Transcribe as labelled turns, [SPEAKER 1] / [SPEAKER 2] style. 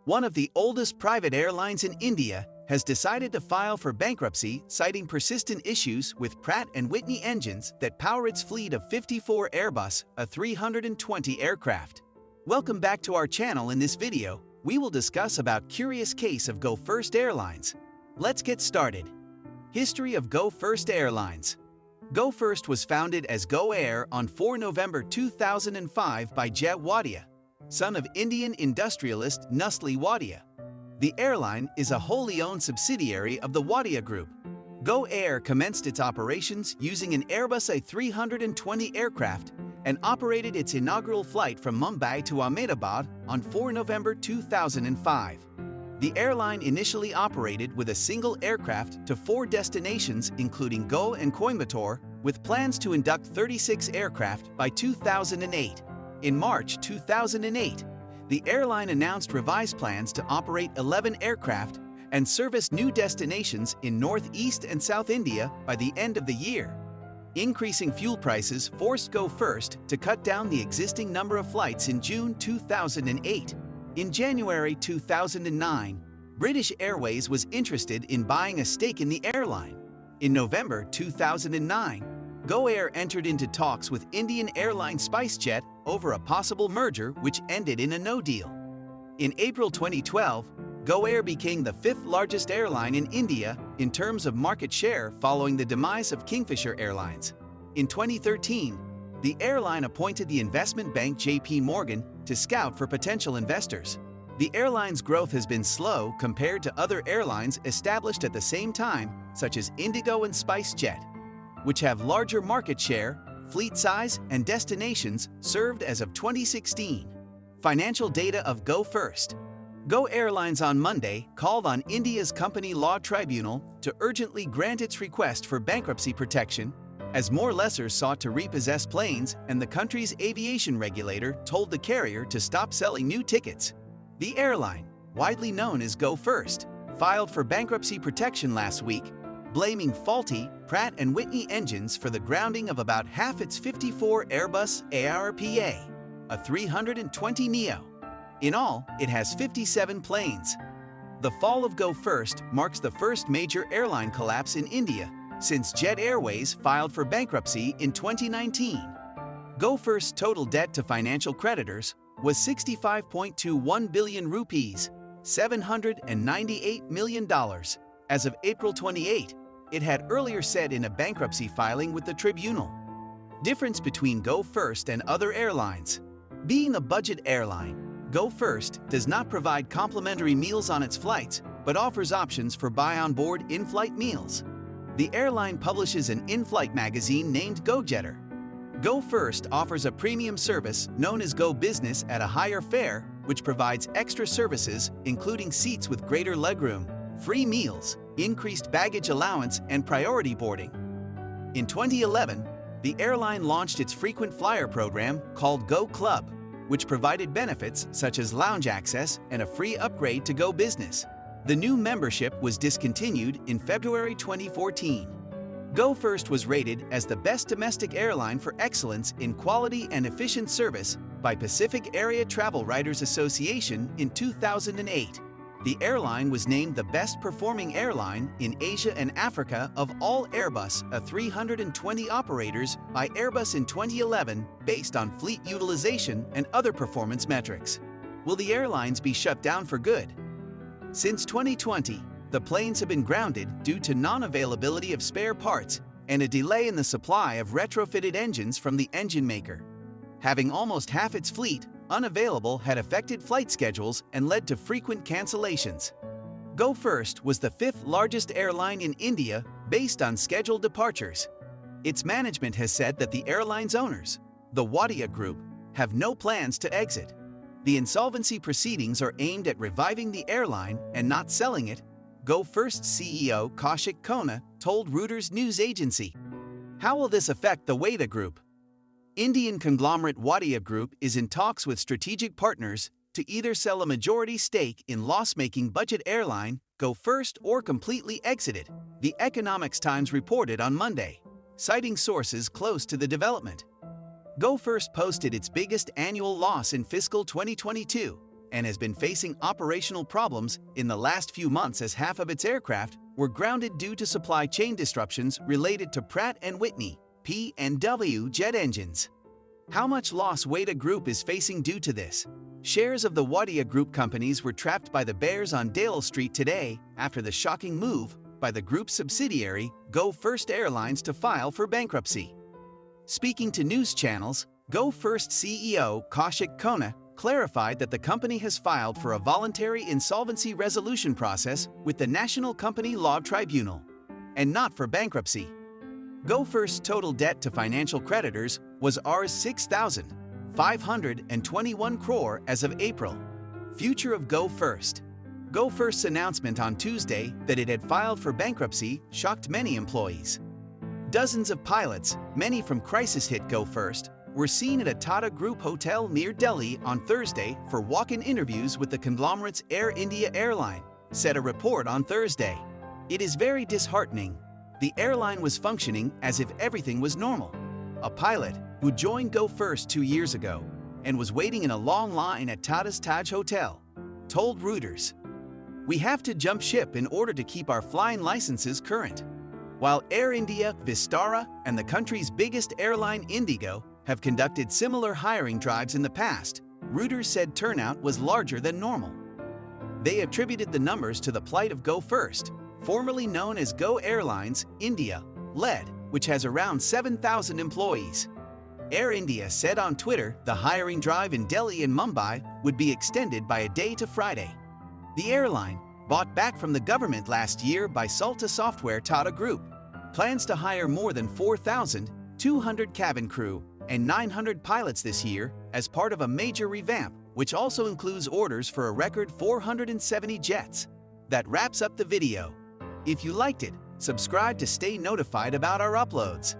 [SPEAKER 1] One of the oldest private airlines in India has decided to file for bankruptcy, citing persistent issues with Pratt & Whitney engines that power its fleet of 54 Airbus A320 aircraft. Welcome back to our channel. In this video, we will discuss about curious case of Go First Airlines. Let's get started. History of Go First Airlines. Go First was founded as Go Air on 4 November 2005 by Jai Wadia, son of Indian industrialist Nusli Wadia. The airline is a wholly owned subsidiary of the Wadia Group. Go Air commenced its operations using an Airbus A320 aircraft and operated its inaugural flight from Mumbai to Ahmedabad on 4 November 2005. The airline initially operated with a single aircraft to 4 destinations including Goa and Coimbatore, with plans to induct 36 aircraft by 2008. In March 2008, the airline announced revised plans to operate 11 aircraft and service new destinations in Northeast and South India by the end of the year. Increasing fuel prices forced Go First to cut down the existing number of flights in June 2008. In January 2009, British Airways was interested in buying a stake in the airline. In November 2009, Go Air entered into talks with Indian airline SpiceJet over a possible merger which ended in a no deal. In April 2012, Go Air became the 5th largest airline in India in terms of market share following the demise of Kingfisher Airlines. In 2013, the airline appointed the investment bank JP Morgan to scout for potential investors. The airline's growth has been slow compared to other airlines established at the same time, such as Indigo and SpiceJet, which have larger market share, fleet size, and destinations served as of 2016. Financial data of Go First. Go Airlines on Monday called on India's Company Law Tribunal to urgently grant its request for bankruptcy protection, as more lessors sought to repossess planes and the country's aviation regulator told the carrier to stop selling new tickets. The airline, widely known as Go First, filed for bankruptcy protection last week, blaming faulty Pratt & Whitney engines for the grounding of about half its 54 Airbus ARPA A320neo. In all, it has 57 planes. The fall of Go First marks the first major airline collapse in India since Jet Airways filed for bankruptcy in 2019. Go First's total debt to financial creditors was 65.21 billion rupees, $798 million. As of April 28, it had earlier said in a bankruptcy filing with the tribunal. Difference between Go First and other airlines. Being a budget airline, Go First does not provide complimentary meals on its flights, but offers options for buy-on-board in-flight meals. The airline publishes an in-flight magazine named GoJetter. Go First offers a premium service known as Go Business at a higher fare, which provides extra services including seats with greater legroom, free meals, increased baggage allowance, and priority boarding. In 2011, the airline launched its frequent flyer program called Go Club, which provided benefits such as lounge access and a free upgrade to Go Business. The new membership was discontinued in February 2014. Go First was rated as the best domestic airline for excellence in quality and efficient service by Pacific Area Travel Writers Association in 2008. The airline was named the best performing airline in Asia and Africa of all Airbus A320 operators by Airbus in 2011 based on fleet utilization and other performance metrics. Will the airlines be shut down for good? Since 2020, the planes have been grounded due to non-availability of spare parts and a delay in the supply of retrofitted engines from the engine maker. Having almost half its fleet unavailable had affected flight schedules and led to frequent cancellations. Go First was the 5th largest airline in India based on scheduled departures. Its management has said that the airline's owners, the Wadia Group, have no plans to exit. The insolvency proceedings are aimed at reviving the airline and not selling it, Go First CEO Kaushik Khanna told Reuters news agency. How will this affect the Wadia Group? Indian conglomerate Wadia Group is in talks with strategic partners to either sell a majority stake in loss-making budget airline Go First or completely exit it, the Economics Times reported on Monday, citing sources close to the development. Go First posted its biggest annual loss in fiscal 2022, and has been facing operational problems in the last few months as half of its aircraft were grounded due to supply chain disruptions related to Pratt & Whitney (P&W) jet engines. How much loss Wada Group is facing due to this? Shares of the Wada Group companies were trapped by the bears on Dale Street today after the shocking move by the group's subsidiary Go First Airlines to file for bankruptcy. Speaking to news channels, Go First CEO Kaushik Khanna clarified that the company has filed for a voluntary insolvency resolution process with the National Company Law Tribunal, and not for bankruptcy. Go First's total debt to financial creditors was Rs 6,521 crore as of April. Future of Go First. Go First's announcement on Tuesday that it had filed for bankruptcy shocked many employees. Dozens of pilots, many from crisis-hit Go First, were seen at a Tata Group hotel near Delhi on Thursday for walk-in interviews with the conglomerate's Air India airline, said a report on Thursday. It is very disheartening. The airline was functioning as if everything was normal. A pilot, who joined Go First 2 years ago and was waiting in a long line at Tata's Taj Hotel, told Reuters, "We have to jump ship in order to keep our flying licenses current." While Air India, Vistara, and the country's biggest airline Indigo have conducted similar hiring drives in the past, Reuters said turnout was larger than normal. They attributed the numbers to the plight of Go First, formerly known as Go Airlines India, led, which has around 7,000 employees. Air India said on Twitter the hiring drive in Delhi and Mumbai would be extended by a day to Friday. The airline, bought back from the government last year by Salta Software Tata Group, plans to hire more than 4,200 cabin crew and 900 pilots this year as part of a major revamp, which also includes orders for a record 470 jets. That wraps up the video. If you liked it, subscribe to stay notified about our uploads.